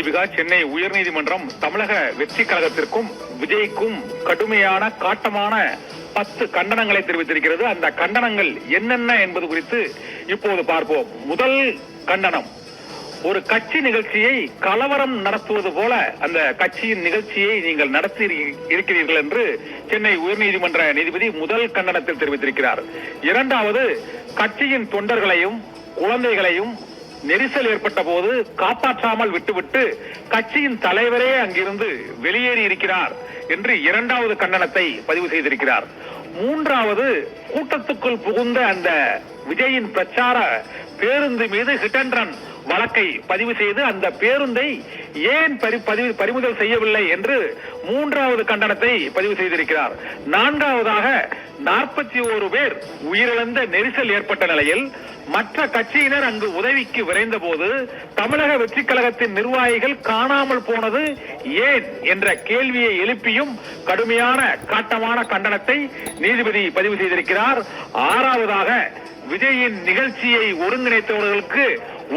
தீபிகா, சென்னை உயர்நீதிமன்றம் தமிழக வெற்றி கழகத்திற்கும் விஜய்க்கும் கடுமையான காட்டமான 10 கண்டனங்களை தெரிவித்திருக்கிறது. அந்த கண்டனங்கள் என்னென்ன என்பது குறித்து இப்போது பார்ப்போம். முதல் கண்டனம், ஒரு கட்சி நிகழ்ச்சியை கலவரம் நடத்துவது போல அந்த கட்சியின் நிகழ்ச்சியை நீங்கள் நடத்தி இருக்கிறீர்கள் என்று சென்னை உயர்நீதிமன்ற நீதிபதி முதல் கண்டனத்தில் தெரிவித்திருக்கிறார். இரண்டாவது, கட்சியின் தொண்டர்களையும் குழந்தைகளையும் நெரிசல் ஏற்பட்ட போது காப்பாற்றாமல் விட்டுவிட்டு கட்சியின் தலைவரே அங்கிருந்து வெளியேறி இருக்கிறார் என்று இரண்டாவது கண்டனத்தை பதிவு செய்திருக்கிறார். மூன்றாவது, கூட்டத்துக்குள் புகுந்த அந்த விஜயின் பிரச்சார பேருந்து மீது ஹிட் அண்ட் ரன் வழக்கை பதிவு செய்து அந்த பேருந்தை ஏன் பறிமுதல் செய்யவில்லை என்று மூன்றாவது கண்டனத்தை பதிவு செய்திருக்கிறார். நான்காவதாக, 41 பேர் உயிரிழந்த நெரிசல் ஏற்பட்ட நிலையில் மற்ற கட்சியினர் அங்கு உதவிக்கு விரைந்த போது தமிழக வெற்றி கழகத்தின் நிர்வாகிகள் காணாமல் போனது ஏன் என்ற கேள்வியை எழுப்பியும் கடுமையான காட்டமான கண்டனத்தை நீதிபதி பதிவு செய்திருக்கிறார். ஆறாவதாக, விஜயின் நிகழ்ச்சியை ஒருங்கிணைத்தவர்களுக்கு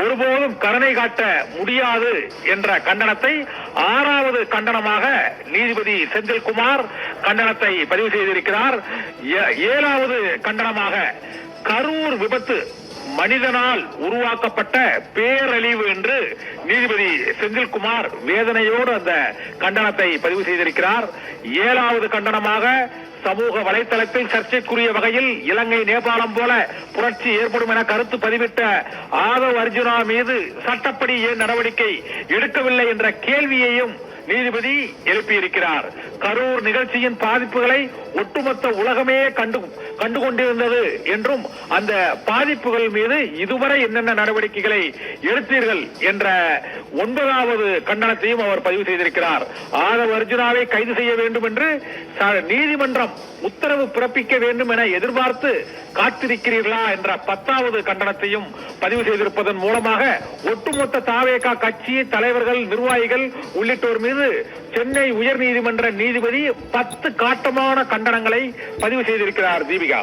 ஒருபோதும் கருணை காட்ட முடியாது என்ற கண்டனத்தை ஆறாவது கண்டனமாக நீதிபதி செந்தில்குமார் கண்டனத்தை பதிவு செய்திருக்கிறார். ஏழாவது கண்டனமாக, கரூர் விபத்து மனிதனால் உருவாக்கப்பட்ட பேரழிவு என்று நீதிபதி செந்தில்குமார் வேதனையோடு அந்த கண்டனத்தை பதிவு செய்திருக்கிறார். ஏழாவது கண்டனமாக, சமூக வலைதளத்தில் சர்ச்சைக்குரிய வகையில் இலங்கை நேபாளம் போல புரட்சி ஏற்படும் என கருத்து பதிவிட்ட ஆதவ் அர்ஜுனா மீது சட்டப்படி ஏன் நடவடிக்கை எடுக்கவில்லை என்ற கேள்வியையும் நீதிபதி எழுப்பியிருக்கிறார். கரூர் நிகழ்ச்சியின் பாதிப்புகளை ஒட்டுமொத்த உலகமே கண்டுகொண்டிருந்தது என்றும் அந்த பாதிப்புகள் மீது இதுவரை என்னென்ன நடவடிக்கைகளை எடுத்தீர்கள் என்ற 9வது கண்டனத்தையும் அவர் பதிவு செய்திருக்கிறார். ஆதவ் அர்ஜுனாவை கைது செய்ய வேண்டும் என்று நீதிமன்றம் உத்தரவு பிறப்பிக்க வேண்டும் என எதிர்பார்த்து காத்திருக்கிறீர்களா என்ற 10வது கண்டனத்தையும் பதிவு செய்திருப்பதன் மூலமாக ஒட்டுமொத்த தாவேகா கட்சி தலைவர்கள், நிர்வாகிகள் உள்ளிட்டோர் மீது சென்னை உயர்நீதிமன்ற நீதிபதி 10 காட்டமான கண்டனங்களை பதிவு செய்திருக்கிறார். தீபிகா.